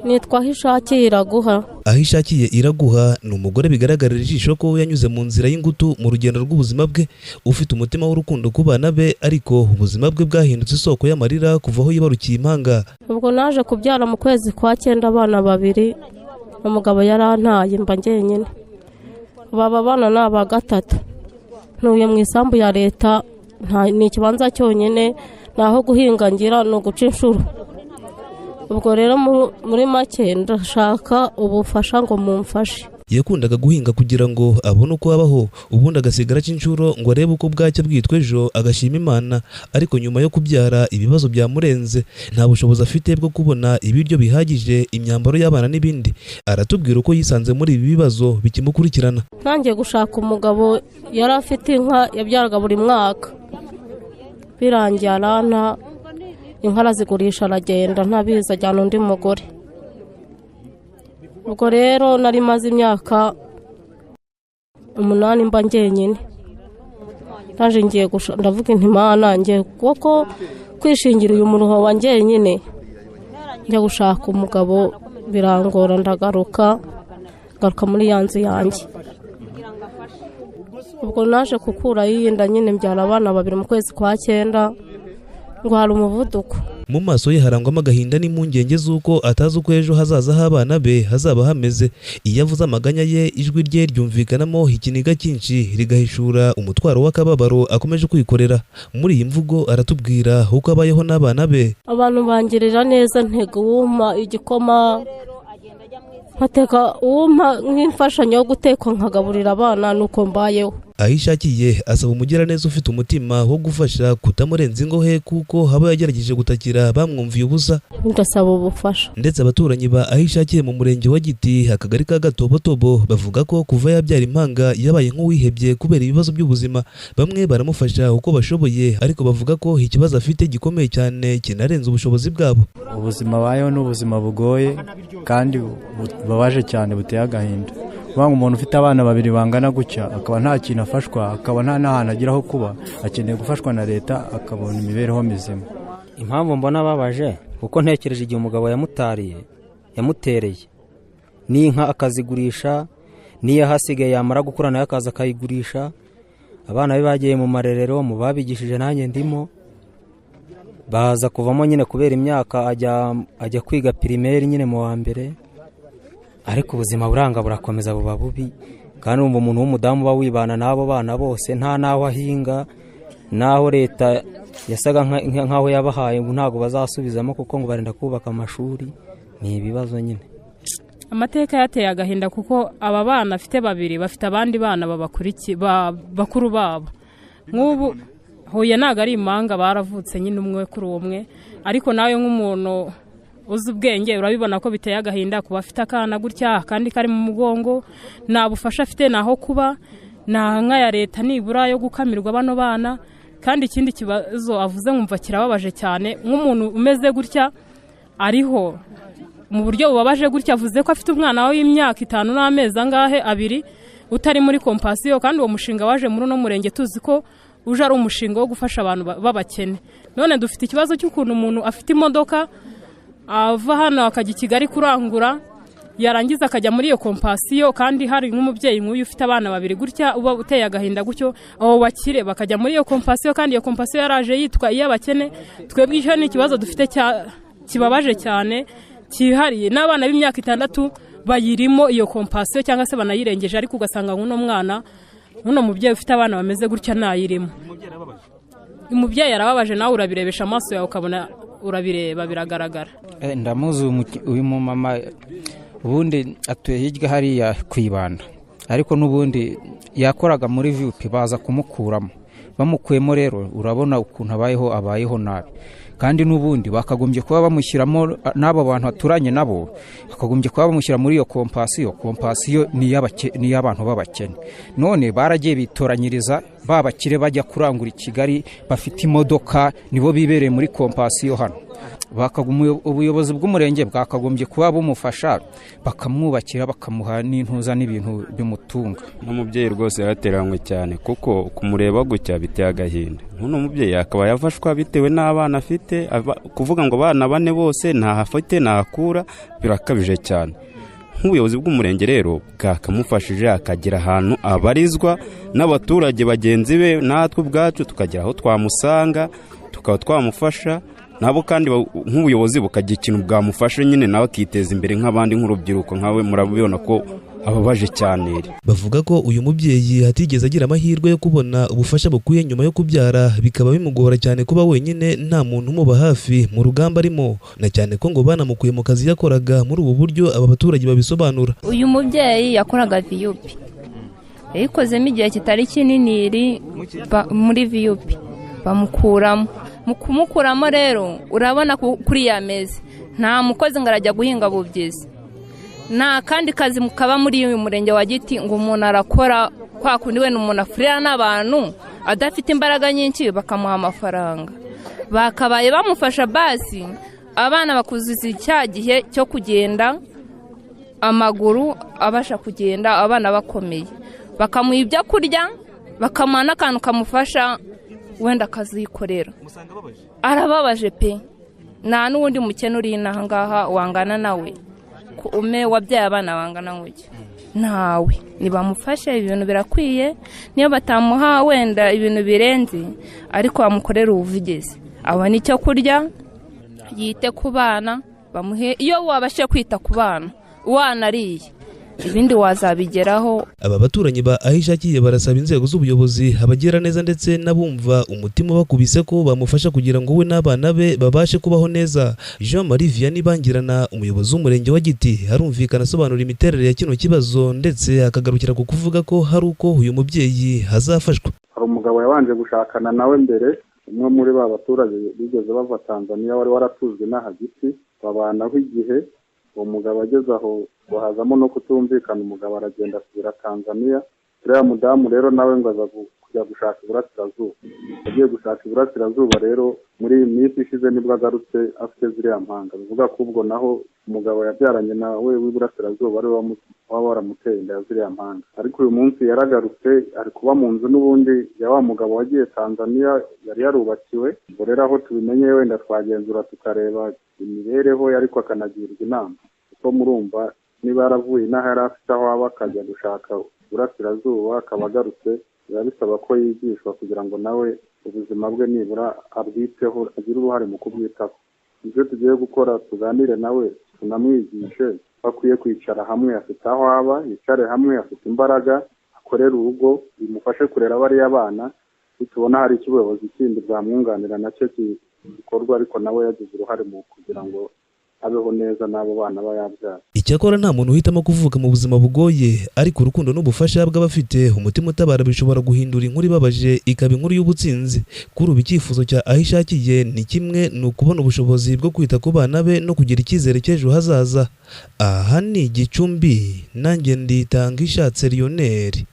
Nitwa Ahishakiye Iraguha. Ahishakiye Iraguha ni umugore bigaragarira ijisho ko yanyuze mu nzira y'ingutu mu rugendo rw'ubuzima bwe, ufite umutima w'urukundo ku bana be, ariko ubuzima bwe bwahindutse isoko y'amarira kuva aho yibarukiye impanga. Ubwo naje kubyara mu kwezi kwa 9 abana 2, umugabo yarantaye mba njyenyine. Baba bana naba 3. Ntuye mu isambu ya leta, ni ikibanza cyonyine naho guhinga ngira no guca inshuro. Ubwo rero muri make ndashaka ubufasha ngo mumfashe. Yakundaga guhinga kugira ngo abone uko abaho, ubundi agasigara cy'inshuro ngo arebe uko bwacya bwitwa ejo agashima Imana, ariko nyuma yo kubyara ibibazo byamurenze, nta bushobozi afite bwo kubona ibiryo bihagije, imyambaro y'abana n'ibindi. Aratubwira uko yisanze muri ibi bibazo bikimukurikirana. Nangiye gushaka umugabo yari afite inka yabyaraga buri mwaka, birangiye aranta, inka arazigurisha aragenda ntabizi ajyana undi mugore. Ubwo rero nari maze imyaka 8 mba njyenyine. Naje ngiye ndavuga inti Mana ngiye kuko kwishingira uyu muruho wa njyenyine, njya gushaka umugabo birangora, ndagaruka muri yanzu yanjye. Ubwo naje kukura yiyinda nyine mbyara abana 2 mu kwezi kwa 9, ngo hari umuvuduko. Mu maso ye harangwamo agahinda n'impungenge z'uko atazi uko ejo hazaza h'abana be hazaba hameze. Iyo avuze amaganya ye, ijwi rye ryumvikanamo ikiniga cyinshi rigahishura umutwaro w'akababaro akomeje kwikorera. Muri iyi mvugo aratubwira uko abayeho n'abana be. Abantu bangirira neza, ntega uwumpa igikoma, nkateka uwumpa nk'imfashanyo yo guteka nkagaburira abana, nuko mbayeho. Ahishakiye asaba umugiraneza ufite umutima wo gufasha kutamurenza ingohe, kuko haba yagerageje gutakira bamwumviye ubusa. Ndasaba ubufasha. Ndetse abaturanyi ba Ahishakiye mu murenge wa Giti, akagari ka Gatobotobo, bavuga ko kuva yabyara impanga yabaye nk'uwihebye kubera ibibazo by'ubuzima. Bamwe baramufasha uko bashoboye, ariko bavuga ko ikibazo afite gikomeye cyane kinarenze ubushobozi bwabo. Ubuzima bayeho n'ubuzima bugoye kandi bubabaje cyane, buteye agahinda. Banga umuntu ufite abana 2 bangana gutya, akaba nta kintu afashwa, akaba nta n'ahantu agiraho kuba, akeneye gufashwa na leta akabona imibereho mizima. Impamvu mbona babaje kuko ntekereje igihe umugabo yamutereye n'inka akazigurisha, niyo hasigaye yamara gukura nayo akaza akayigurisha. Abana be bagiye mu marerero, mu babigishije nanjye ndimo, baza kuvamo nyine kubera imyaka ajya kwiga primaire nyine mu wa mbere. Ariko ubuzima buranga burakomeza buba bubi, kandi umva umuntu w'umudamu uba wibana n'abo bana bose, nta naho ahinga, naho leta yasaga nkaho yabahaye ngo ntago bazasubizamo kuko ngo barenda kubaka amashuri. Ni ibibazo nyine. Amateka yateye agahinda kuko aba bana afite 2 bafite abandi bana bakuru babo. Nk'ubu Huye ntago ari impanga, baravutse nyine umwe kuri umwe, ariko nawe nk'umuntu uzi ubwenge urabibona ko biteye agahinda kuba afite akana gutya kandi kari mu mugongo, nta bufasha afite naho kuba, nta nka ya leta nibura yo gukamirwa bano bana. Kandi ikindi kibazo avuze nkumva kirababaje cyane, nk'umuntu umeze gutya ariho mu buryo bubabaje gutya, avuze ko afite umwana w'imyaka 5 n'amezi angahe 2 utari muri kompasiyo, kandi uwo mushinga waje muri no murenge tuzi ko uje ari umushinga wo gufasha abantu babakene. None dufite ikibazo cy'ukuntu umuntu afite imodoka ava hano akajya Kigali kurangura, yarangiza akajya muri iyo kompasiyo, kandi hari nk'umubyeyi nk'uyu ufite abana 2 gutya uba uteye agahinda gutyo, abo bakire bakajya muri iyo kompasiyo, kandi iyo kompasiyo yaraje yitwa iy'abakene. Twebwe icyo ni ikibazo dufite kibabaje cyane, kihariye. N'abana b'imyaka 6 bayirimo iyo kompasiyo cyangwa se banayirengeje, ariko ugasanga nk'uno mwana, uno mubyeyi ufite abana bameze gutya nayirimo. Umubyeyi arababaje, nawe urabirebesha amaso yawe ukabona urabireba biragaragara. Ndamuzi uyu mama, ubundi atuye hirya hariya kwibanda, ariko n'ubundi yakoraga muri VUP baza kumukuramo. Bamukuyemo rero urabona ukuntu abayeho nabi, kandi n'ubundi bakagombye kuba bamushyiramo n'abo bantu aturanye nabo, bakagombye kuba bamushyira muri iyo kompasiyo ni y'abantu babakene. None baragiye bitoranyiriza babakire bajya kurangura i Kigali, bafite imodoka, nibo bibereye muri kompasiyo hano. ubuyobozi bw'umurenge bwakagombye kuba bumufasha bakamwubakira bakamuha n'intuza n'ibintu bimutunga. N'umubyeyi rwose yateranywe cyane kuko kumureba gutya biteye agahinda. None umubyeyi akaba yafashwa bitewe n'abana afite, kuvuga ngo abana bane bose ntahafite ntahakura birakabije cyane. Nk'ubuyobozi bw'umurenge rero bwakamufashije akagira ahantu abarizwa n'abaturage bagenzi be, natwe ubwacu tukagira aho twamusanga tukaba twamufasha nabo, kandi nk'ubuyobozi bukagira ikintu bwamufasha nyine nawe akiteza imbere nk'abandi, nk'urubyiruko nkawe murabibona ko ababaje cyane. Bavuga ko uyu mubyeyi hatigeze agira amahirwe yo kubona ubufasha bukwiye nyuma yo kubyara, bikaba bimugora cyane kuba wenyine nta muntu umuba hafi mu rugamba arimo, na cyane ko ngo banamukuye mu kazi yakoraga. Muri ubu buryo aba baturage babisobanura. Uyu mubyeyi yakoraga VUP, yayikozemo igihe kitari kinini muri VUP bamukuramo. Mu kumukuramo rero urabona kuri ya mezi nta mukozi ngo arajya guhinga bubyizi, nta kandi kazi mukaba muri uyu murenge wa Giti ngo umuntu arakora kwa kundi we n'umuntu afurira n'abantu adafite imbaraga nyinshi bakamuha amafaranga. Bakabaye bamufasha basi abana bakuzuza icya gihe cyo kugenda amaguru, abasha kugenda abana bakomeye, bakamuha ibyo kurya bakamuha n'akantu kamufasha wenda akazikorera. Arababaje pe, nta n'uwundi mukene uri inaha ngaha wangana nawe, ume wabyaye abana wangana nk'uki ntawe. Nibamufashe, ibintu birakwiye, niyo batamuha wenda ibintu birenze ariko bamukorera ubuvugizi, abona icyo kurya, yite ku bana, bamuhe. Iyo wabashe kwita ku bana wanariye ibindi wazabigeraho. Aba baturanyi ba Ahishakiye barasaba inzego z'ubuyobozi, abagira neza ndetse n'abumva umutima bakubise ko bamufasha kugira ngo we n'abana be babashe kubaho neza. Jean Marie Vianney Bangirana, umuyobozi w'umurenge wa Giti, harumvikana asobanura imiterere ya kino kibazo ndetse akagarukira ku kuvuga ko hari uko uyu mubyeyi hazafashwa. Hari umugabo yabanje gushakana nawe mbere, umwe muri ba baturage bigeze bava Tanzania wari waratuzwe n'aha Giti, babanaho igihe. Uwo mugabo ageze aho bahazamo no kutumvikana, umugabo aragenda asubira Tanzania. Uriya mudamu rero nawe ngo aza kujya gushaka iburasirazuba. Agiye gushaka iburasirazuba rero muri iyi minsi ishize nibwo agarutse afite ziriya mpanga. Bivuga ko ubwo naho umugabo yabyaranye nawe w'iburasirazuba ari waba waramuteye inda ya ziriya mpanga. Ariko uyu munsi yaragarutse, ari kuba mu nzu n'ubundi ya wa mugabo wagiye Tanzania yari yarubakiwe. Ubwo rero aho tubimenye wenda twagenzura tukareba imibereho, ariko akanagirwa inama, kuko murumva niba yaravuye inaha yari afite aho aba akajya gushaka iburasirazuba akaba agarutse, biba bisaba ko yigishwa kugira ngo nawe ubuzima bwe nibura abwiteho, agire uruhare mu kubwitaho. Ibyo tugiye gukora tuganire nawe, tunamwigishe bakwiye kwicara hamwe, afite aho aba yicare hamwe, afite imbaraga, akorera urugo, bimufashe kurera bariya bana. Bitubona hari ikibazo kindi bwamwunganira nacyo gikorwa, ariko nawe yagize uruhare mu kugira ngo abeho neza n'abo bana bayabyara. Icyakora nta muntu uhitamo kuvuka mu buzima bugoye, ariko urukundo n'ubufasha bw'abafite umutima utabara bishobora guhindura inkuru ibabaje ikaba inkuru y'ubutsinzi. Kuri ubu icyifuzo cya Ahishakiye ni kimwe, ni ukubona ubushobozi bwo kwita ku bana be no kugira icyizere cy'ejo hazaza. Aha ni Gicumbi, nanjye Nditanga Ishatse Lionel.